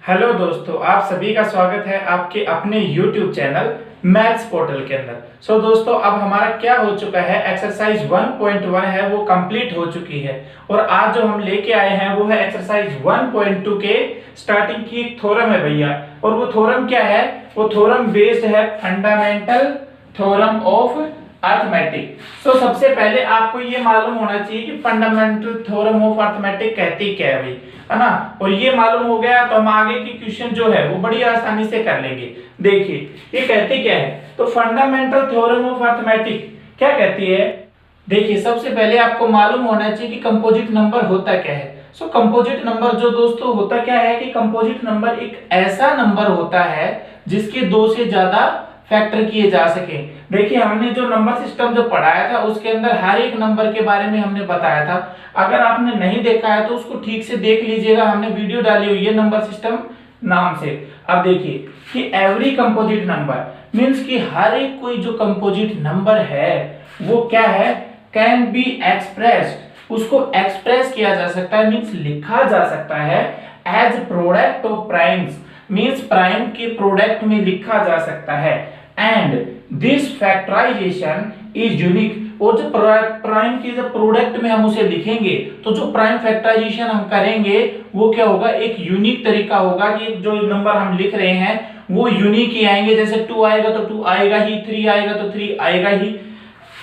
Hello दोस्तों, आप सभी का स्वागत है आपके अपने YouTube चैनल मैथ्स पोर्टल के अंदर। दोस्तों, अब हमारा क्या हो चुका है, एक्सरसाइज 1.1 है वो कंप्लीट हो चुकी है और आज जो हम लेके आए हैं वो है एक्सरसाइज 1.2 के स्टार्टिंग की एक थ्योरम है भैया। और वो थ्योरम क्या है, वो थ्योरम बेस्ड है फंडामेंटल थ्योरम ऑफ अर्थमेटिक। सबसे पहले आपको ये मालूम होना चाहिए कि फंडामेंटल थ्योरम ऑफ अर्थमेटिक कहती क्या है भाई, है ना। और ये मालूम हो गया तो हम आगे की क्वेश्चन जो है वो बड़ी आसानी से कर लेंगे। देखिए ये कहती क्या है, तो फंडामेंटल थ्योरम ऑफ अर्थमेटिक क्या कहती है। देखिए सबसे पहले आपको मालूम होना चाहिए कि कंपोजिट नंबर होता क्या है। कंपोजिट नंबर जो दोस्तों होता क्या है कि कंपोजिट नंबर एक ऐसा नंबर होता है जिसके दो से ज्यादा फैक्टर किए जा सके। देखिए हमने जो नंबर सिस्टम जो पढ़ाया था उसके अंदर हर एक नंबर के बारे में हमने बताया था। अगर आपने नहीं देखा है तो उसको ठीक से देख लीजिएगा, हमने वीडियो डाली हुई है नंबर सिस्टम नाम से। अब देखिए कि एवरी कंपोजिट नंबर मींस कि हर एक कोई जो कंपोजिट नंबर है वो क्या है, कैन बी एक्सप्रेस्ड, उसको एक्सप्रेस किया जा सकता है, मींस लिखा जा सकता है as product of primes, means prime के प्रोडक्ट में लिखा जा सकता है। And this factorization is unique, और जो प्राइम के जब प्रोडक्ट में हम उसे लिखेंगे तो जो प्राइम फैक्टराइजेशन हम करेंगे वो क्या होगा, एक यूनिक तरीका होगा कि जो नंबर हम लिख रहे हैं वो यूनिक ही आएंगे। जैसे 2 आएगा तो 2 आएगा ही, 3 आएगा तो 3 आएगा ही,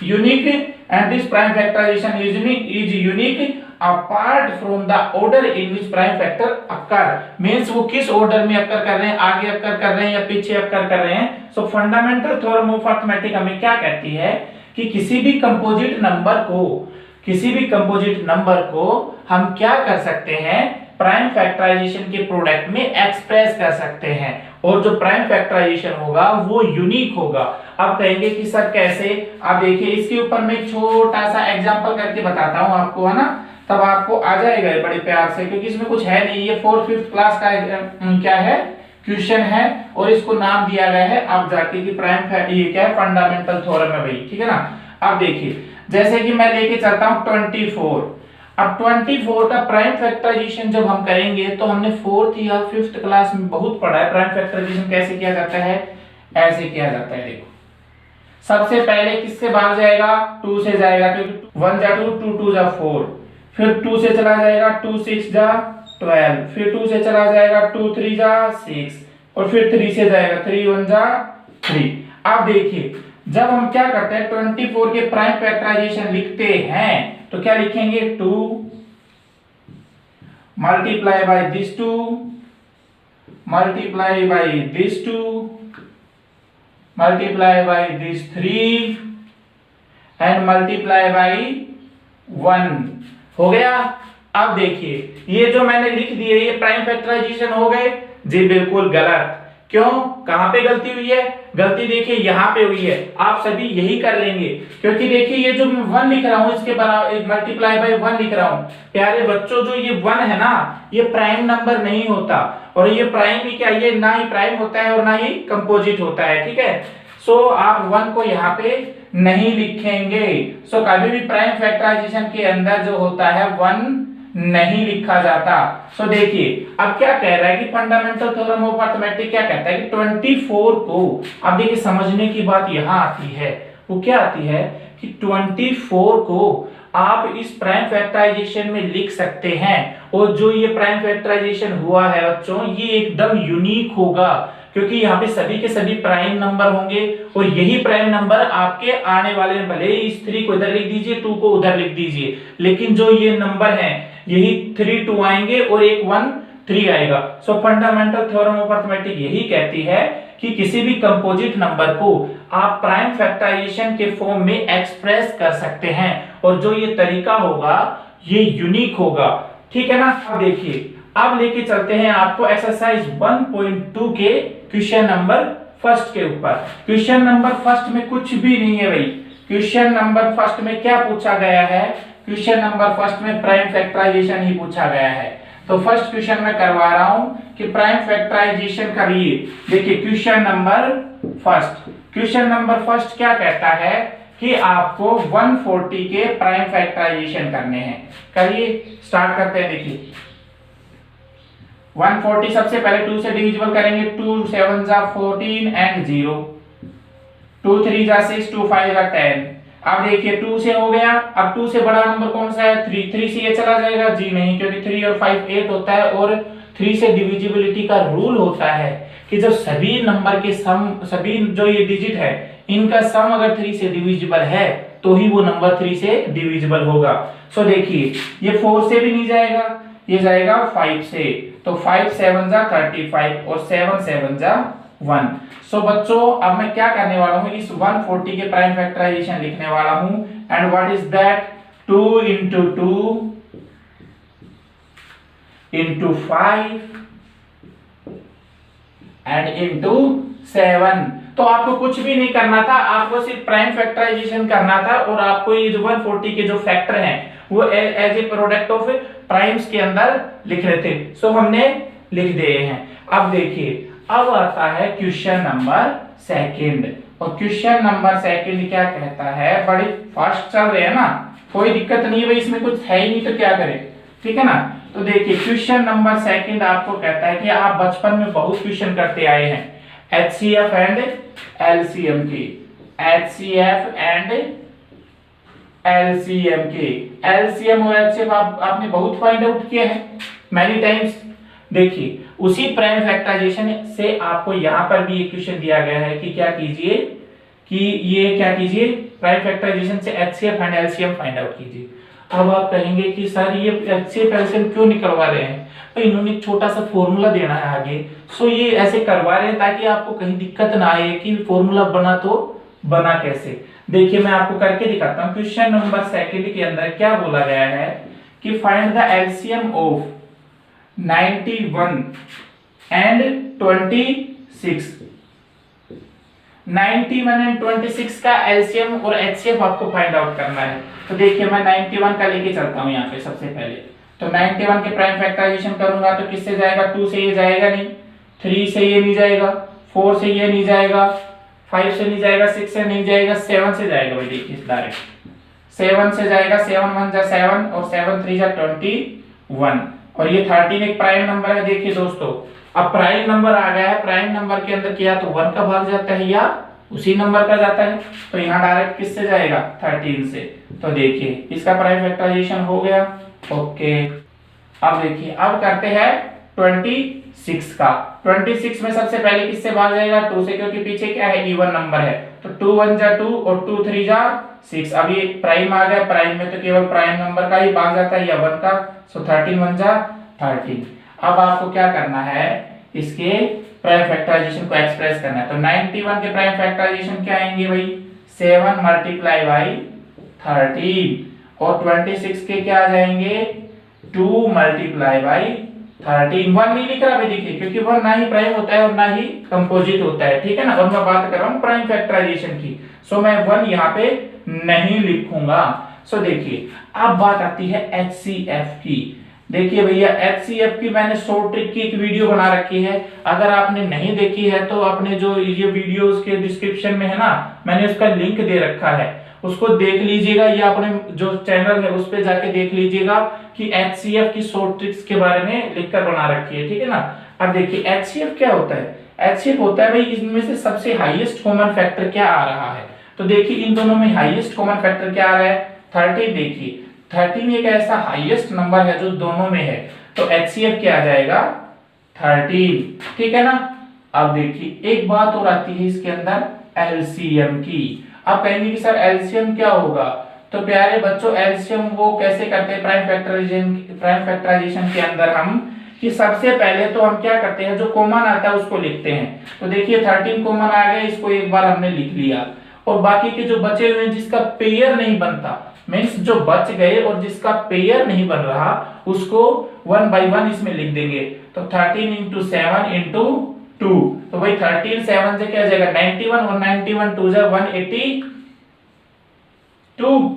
unique. And this prime factorisation is unique apart from the order in which prime factor occur, means वो किस ऑर्डर में अकर कर रहे हैं, आगे अकर कर रहे हैं या पीछे अकर कर रहे हैं। फंडामेंटल थ्योरम ऑफ अर्थमेटिक हमें क्या कहती है कि किसी भी कंपोजिट नंबर को हम क्या कर सकते हैं, प्राइम फैक्टराइजेशन के प्रोडक्ट में एक्सप्रेस कर सकते हैं और जो प्राइम फैक्टराइजेशन होगा वो यूनिक होगा। अब कहेंगे कि सर कैसे, आप देखिए इसके ऊपर मैं एक छोटा सा एग्जांपल करके बताता हूं आपको, है ना, तब आपको आ जाएगा बड़े प्यार से, क्योंकि इसमें कुछ है नहीं, ये 4th-5th क्लास का क्या है क्वेश्चन है और इसको नाम दिया गया है आप जाके कि प्राइम ये क्या है, फंडामेंटल थ्योरम है भाई, ठीक है ना। अब देखिए जैसे कि मैं लेके चलता हूं 24। अब 24 का प्राइम फैक्टराइजेशन जब हम करेंगे तो हमने 4th या 5th क्लास में बहुत पढ़ा है प्राइम फैक्टराइजेशन कैसे किया जाता है, ऐसे किया जाता है। देखो सबसे पहले किससे भाग जाएगा, 2 से जाएगा, क्योंकि 1 जा 2, 2 2 जा 4, फिर 2 से चला जाएगा 2 6 जा 12, फिर 2 से चला जाएगा 2 3 जा 6, और फिर 3 से जाएगा 3 1 जा 3। अब देखिए जब हम क्या करते हैं 24 के प्राइम फैक्टराइजेशन लिखते हैं तो क्या लिखेंगे, 2 multiply by this 2 multiply by this 2 multiply by this 3 and multiply by 1 हो गया। अब देखिए ये जो मैंने लिख दिए ये प्राइम फैक्टराइजेशन हो गए जी, बिल्कुल गलत। क्यों, कहां पे गलती हुई है, गलती देखिए यहां पे हुई है। आप सभी यही कर लेंगे क्योंकि देखिए ये जो मैं 1 लिख रहा हूं इसके बराबर मल्टीप्लाई बाय 1 लिख रहा हूं। प्यारे बच्चों जो ये 1 है ना ये प्राइम नंबर नहीं होता, और ये प्राइम ही क्या, ये ना ही प्राइम होता है और ना ही कंपोजिट होता है, ठीक है। आप 1 को यहाँ पे नहीं लिखेंगे। कभी भी प्राइम फैक्टराइजेशन के अंदर जो होता है 1 नहीं लिखा जाता। देखिए अब क्या कह रहा है कि फंडामेंटल थ्योरम ऑफ अर्थमेटिक क्या कहता है कि 24 को, अब देखिए समझने की बात यहां आती है, वो क्या आती है कि 24 को आप इस प्राइम फैक्टराइजेशन में लिख सकते हैं, और जो ये प्राइम फैक्टराइजेशन हुआ है बच्चों ये एकदम यूनिक होगा क्योंकि यहाँ पे सभी के सभी प्राइम नंबर होंगे और यही प्राइम नंबर आपके आने वाले, भले ही इस 3 को इधर लिख दीजिए 2 को उधर लिख दीजिए, लेकिन जो ये नंबर हैं यही 3 2 आएंगे और एक 1 3 आएगा। फंडामेंटल थ्योरम ऑफ अर्थमेटिक यही कहती है कि किसी भी कंपोजिट नंबर को आप प्राइम फैक्टराइजेशन के फॉर्म में एक्सप्रेस कर सकते हैं और जो ये तरीका होगा ये यूनिक होगा, ठीक है ना। अब देखिए अब लेके चलते हैं आपको एक्सरसाइज 1.2 के क्वेश्चन नंबर 1 के ऊपर। क्वेश्चन नंबर 1 में कुछ भी नहीं है भाई। क्वेश्चन नंबर 1 में क्या पूछा गया है, क्वेश्चन नंबर 1 में प्राइम फैक्टराइजेशन ही पूछा गया है। तो फर्स्ट क्वेश्चन में करवा रहा हूं कि प्राइम फैक्टराइजेशन करिए। देखिए क्वेश्चन नंबर 1 क्या कहता है कि आपको 140 के प्राइम फैक्टराइजेशन करने हैं। करिए, स्टार्ट करते हैं। देखिए 140 सबसे पहले 2 से डिविजिबल करेंगे, 2 7 जा 14 एंड 0, 2 3 जा 6, 2 5 जा 10। अब देखिए 2 से हो गया, अब 2 से बड़ा नंबर कौन सा है? 3, 3 से ये चला जाएगा जी नहीं, क्योंकि 3 और 5 8 होता है, और 3 से डिविजिबिलिटी का रूल होता है कि जब सभी नंबर के सम, सभी जो ये डिजिट है इनका सम अगर 3 से डिविजिबल है तो ही वो नंबर 3 से डिविजिबल होगा। सो देखिए ये 4 से भी नहीं जाएगा, ये जाएगा 5 से, तो 5 7 जा 35 और 7 7 जा 1। सो बच्चों अब मैं क्या करने वाला हूं, इस 140 के प्राइम फैक्टराइजेशन लिखने वाला हूं, and what is that? 2 into 2 into 5 and into 7। तो आपको कुछ भी नहीं करना था, आपको सिर्फ प्राइम फैक्टराइजेशन करना था, और आपको ये जो 140 के जो फैक्टर हैं वो as a product of primes के अंदर लिख रहे थे। सो हमने लिख दिए हैं। अब देखिए अब आता है क्वेश्चन नंबर सेकंड, और क्वेश्चन नंबर सेकंड क्या कहता है? बड़ी फास्ट चल रहे हैं ना, कोई दिक्कत नहीं है भाई, इसमें कुछ है ही नहीं तो क्या करें, ठीक है ना। तो देखिए क्वेश्चन नंबर सेकंड आपको कहता है कि आप बचपन में बहुत क्वेश्चन करते आए हैं HCF एंड LCM की, HCF एंड LCM के, LCM और HCF आपने बहुत फाइंड आउट किया है मैनी टाइम्स। देखिए उसी प्राइम फैक्टराइजेशन से आपको यहाँ पर भी एक क्वेश्चन दिया गया है कि क्या कीजिए, कि ये क्या कीजिए, प्राइम फैक्टराइजेशन से HCF and LCM find out कीजिए। अब आप कहेंगे कि सर ये HCF LCM क्यों निकलवा रहे हैं? तो इन्होंने एक छोटा सा फॉर्मूला देना है आगे, सो ये ऐसे करवा रहे हैं ताकि आपको कहीं दिक्कत ना आए कि फॉर्मूला बना तो बना कैसे। देखिए मैं आपको करके दिखाता हूँ। क्वेश्चन नंबर सेकंड के अंदर क्या बोला गया है कि find the LCM of 91 and 26। 91 and 26 का LCM और HCF आपको फाइंड आउट करना है। तो देखिए मैं 91 का लेके चलता हूं यहाँ पे सबसे पहले। तो 91 के प्राइम फैक्टराइजेशन करूंगा तो किससे जाएगा? 2 से ये जाएगा नहीं, 3 से ये नहीं जाएगा, 4 से ये नहीं जाएगा, 5 से नहीं जाएगा, 6 से नहीं जाएगा, 7 से जाएगा भाई। देखिए डायरेक्ट 7 से जाएगा, 7 1 जा 7 और 7 3 जा 21, और ये 13 एक प्राइम नंबर है। देखिए दोस्तों अब प्राइम नंबर आ गया है, प्राइम नंबर के अंदर किया तो 1 का भाग जाता है या उसी नंबर का जाता है, तो यहाँ डायरेक्ट किससे जाएगा? 13 से। तो देखिए इसका प्राइम फैक्टराइजेशन हो गया। ओके अब देखिए अब करते हैं 26 का। 26 में सबसे पहले किससे भाग जाएगा? 2 से, क्योंकि पीछे क्या है? इवन नंबर है, तो 2 1 जा 2 और 2 3 जा 6। अब ये प्राइम आ गया, प्राइम में तो केवल प्राइम नंबर का ही भाग जाता है या 1 का, सो 13 1 जा 13। अब आपको क्या करना है? इसके प्राइम फैक्टराइजेशन को एक्सप्रेस करना है। तो 91 के प्राइम फैक्टराइजेशन क्या आएंगे भाई? 7 मल्टीप्लाई बाई 13, और 26 के क्या आ जाएंगे? 2 मल्टीप्लाई बाई 13। 1 नहीं लिख रहा भाई, देखिए क्योंकि 1 ना ही प्राइम होता है और ना ही कंपोजिट होता है, ठीक है ना। और मैं बात कर रहा हूँ प्राइम फैक्टराइजेशन की, सो मैं 1 यहाँ पे नहीं लिखूंगा। सो देखिए अब बात आती है HCF की। देखिए भैया HCF की मैंने शॉर्ट ट्रिक की एक वीडियो बना रखी है, अगर आपने नहीं देखी है तो अपने जो ये वीडियोस के डिस्क्रिप्शन में है ना, मैंने उसका लिंक दे रखा है, उसको देख लीजिएगा, या अपने जो चैनल है उस पे जाके देख लीजिएगा कि HCF की शॉर्ट ट्रिक्स के बारे में लिखकर बना रखी है, ठीक है ना। अब देखिए HCF क्या होता है? HCF होता है भाई इसमें से सबसे हाईएस्ट कॉमन फैक्टर क्या आ रहा है। तो देखिए इन दोनों में हाईएस्ट कॉमन फैक्टर क्या आ रहा है? 13। देखिए 13 एक ऐसा हाईएस्ट नंबर है जो दोनों में है, तो HCF क्या आ जाएगा? 13, ठीक है ना। अब देखिए एक बात और आती है इसके अंदर LCM की। आप कहेंगे कि सर LCM क्या होगा? तो प्यारे बच्चों LCM वो कैसे करते हैं प्राइम फैक्टराइजेशन के अंदर हम, कि सबसे पहले तो हम क्या करते हैं, जो कॉमन आता है उसको लिखते हैं। तो देखिए 13 कॉमन आ गया, इसको एक बार हमने लिख लिया, और बाकी के जो बचे हुए जिसका पेयर नहीं बनता, मीन्स जो बच गए और जिसका पेयर नहीं बन रहा, उसको 1 by 1 इसमें लिख देंगे। तो 13 into 7 into 2, तो भाई 13 7 से क्या हो जाएगा? 91, और 91 2 जा 182।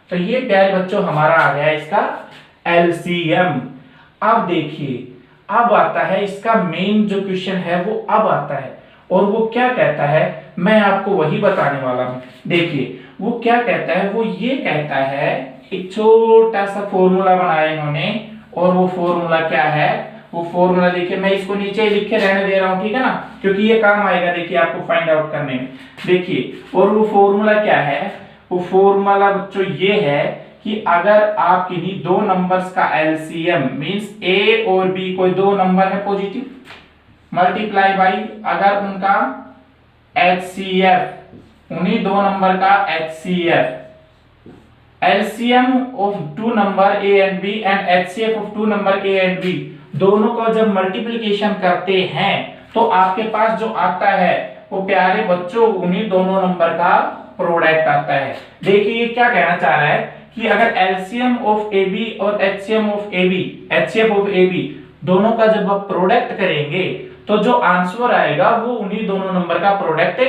तो ये प्यारे बच्चों हमारा आ गया इसका LCM। अब देखिए अब आता है इसका मेन जो क्वेश्चन है वो अब आता है, और वो क्या कहता है मैं आपको वही बताने वाला हूं। देखिए वो क्या कहता है, वो ये कहता है, एक छोटा सा फॉर्मूला बनाया इन्होंने, और वो फॉर्मूला क्या है, वो फॉर्मूला देखिए मैं इसको नीचे लिख के रहने दे रहा हूं, ठीक है ना, क्योंकि ये काम आएगा देखिए आपको फाइंड आउट करने में। देखिए और वो फॉर्मूला क्या है, वो फॉर्मूला बच्चों ये है कि अगर आप किन्हीं दो नंबर्स का एलसीएम मींस ए और बी कोई दो नंबर है पॉजिटिव, मल्टीप्लाई बाई अगर उनका एचसीएफ, उन्हीं दो नंबर का HCF, LCM of two number A and B and HCF of two number A and B, दोनों का जब मल्टीप्लिकेशन करते हैं तो आपके पास जो आता है वो प्यारे बच्चों उन्हीं दोनों नंबर का प्रोडक्ट आता है। देखिए ये क्या कहना चाह रहा है कि अगर एलसीएम ऑफ ए बी और HCF of A B, HCF of A B दोनों का जब आप प्रोडक्ट करेंगे तो जो आंसर आएगा वो उन्हीं दोनों नंबर का प्रोडक्ट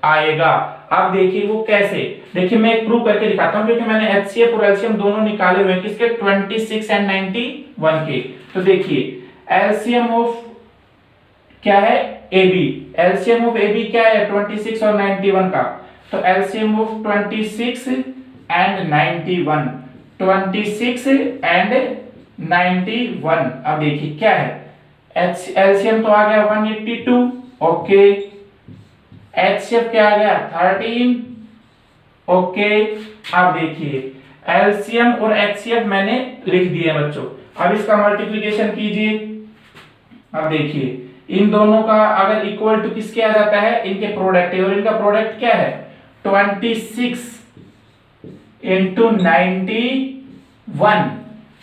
आएगा। अब देखिए वो कैसे, देखिए मैं एक प्रूव करके दिखाता हूं, क्योंकि मैंने एचसीएफ और एलसीएम दोनों निकाले हुए हैं किसके, 26 एंड 91 के। तो देखिए एलसीएम ऑफ क्या है A B, LCM of A B क्या है 26 और 91 का, तो एलसीएम ऑफ 26 एंड 91, 26 एंड 91। अब देखिए क्या है, एलसीएम तो आ गया 182, ओके, एचसीएफ क्या आ गया 13, ओके। अब देखिए एलसीएम और एचसीएफ मैंने लिख दिए बच्चों, अब इसका मल्टीप्लिकेशन कीजिए। अब देखिए इन दोनों का अगर इक्वल टू किसके आ जाता है, इनके प्रोडक्ट, और इनका प्रोडक्ट क्या है 26 इंटू 91।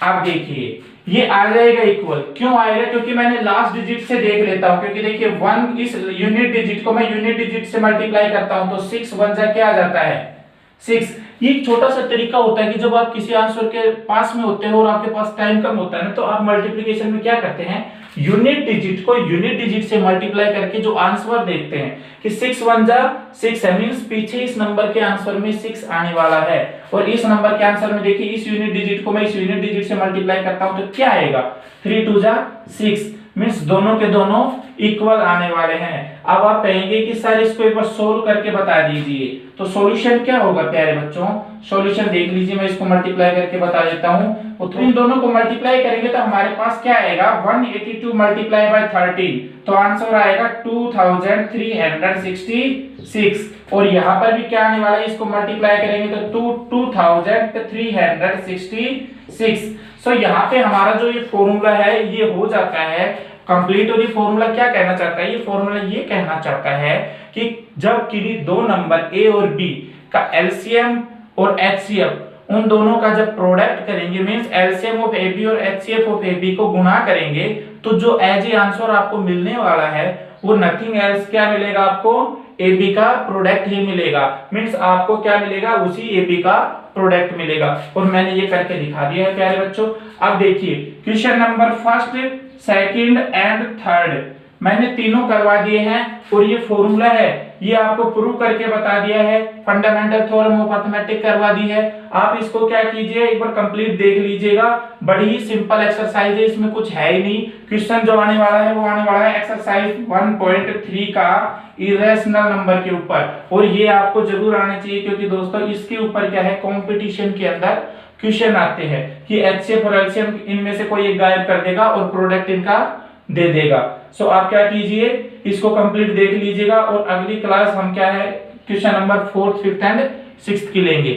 अब देखिए ये आ जाएगा इक्वल, क्यों आएगा, क्योंकि मैंने लास्ट डिजिट से देख लेता हूं, क्योंकि देखिए 1 इस यूनिट डिजिट को मैं यूनिट डिजिट से मल्टीप्लाई करता हूं तो 6 1 जा क्या आ जाता है 6। ये एक छोटा सा तरीका होता है कि जब आप किसी आंसर के पास में होते हो और आपके पास टाइम कम होता है ना, तो आप मल्टीप्लिकेशन में क्या करते हैं, यूनिट डिजिट को यूनिट डिजिट से मल्टीप्लाई करके जो आंसर देखते हैं कि 6 1 जा 6 है, मींस पीछे इस नंबर के आंसर में 6 आने वाला है, और इस नंबर के आंसर में देखिए इस यूनिट डिजिट को मैं इस यूनिट डिजिट से मल्टीप्लाई करता हूं तो क्या आएगा 3 2 जा 6, मींस दोनों के दोनों इक्वल आने वाले हैं। अब आप कहेंगे कि सर इसको एक बार सोल्व करके बता दीजिए, तो सॉल्यूशन क्या होगा प्यारे बच्चों, सॉल्यूशन देख लीजिए, मैं इसको मल्टीप्लाई करके बता देता हूं। तो इन दोनों को मल्टीप्लाई करेंगे तो हमारे पास क्या आएगा 182 मल्टीप्लाई बाय 13, तो आंसर आएगा 2366, और यहां पर भी क्या आने वाला है, इसको मल्टीप्लाई करेंगे तो 2366। सो यहाँ पे हमारा जो ये फॉर्मूला है ये हो जाता है कंप्लीट। और ये फॉर्मूला क्या कहना चाहता है, ये फॉर्मूला ये कहना चाहता है कि जब किसी दो नंबर ए और बी का एलसीएम और एचसीएफ उन दोनों का जब प्रोडक्ट करेंगे, means LCM of A B और एचसीएफ ऑफ ए बी को गुणा करेंगे, तो जो एज ए आंसर आपको मिलने वाला है वो नथिंग एल्स क्या मिलेगा, आपको ए बी का प्रोडक्ट ही मिलेगा, मींस आपको क्या मिलेगा, उसी ए बी का प्रोडक्ट मिलेगा। और मैंने ये करके दिखा दिया है प्यारे बच्चों। अब देखिए question number first, second and third मैंने तीनों करवा दिए हैं, और ये फॉर्मूला है ये आपको प्रूव करके बता दिया है, फंडामेंटल थ्योरम ऑफ अरिथमेटिक करवा दी है। आप इसको क्या कीजिए एक बार कंप्लीट देख लीजिएगा, बड़ी ही सिंपल एक्सरसाइज है, इसमें कुछ है ही नहीं। क्वेश्चन जो आने वाला है वो आने वाला है एक्सरसाइज 1.3 का इरेशनल नंबर के ऊपर, और ये आपको जरूर आना चाहिए, क्योंकि दोस्तों इसके ऊपर क्या है कंपटीशन के अंदर क्वेश्चन आते हैं कि एचसीएफ और एलसीएम इनमें से कोई एक गायब कर देगा और प्रोडक्ट इनका दे देगा। सो आप क्या कीजिए इसको कंप्लीट देख लीजिएगा, और अगली क्लास हम क्या है question number 4th 5th and 6th की लेंगे।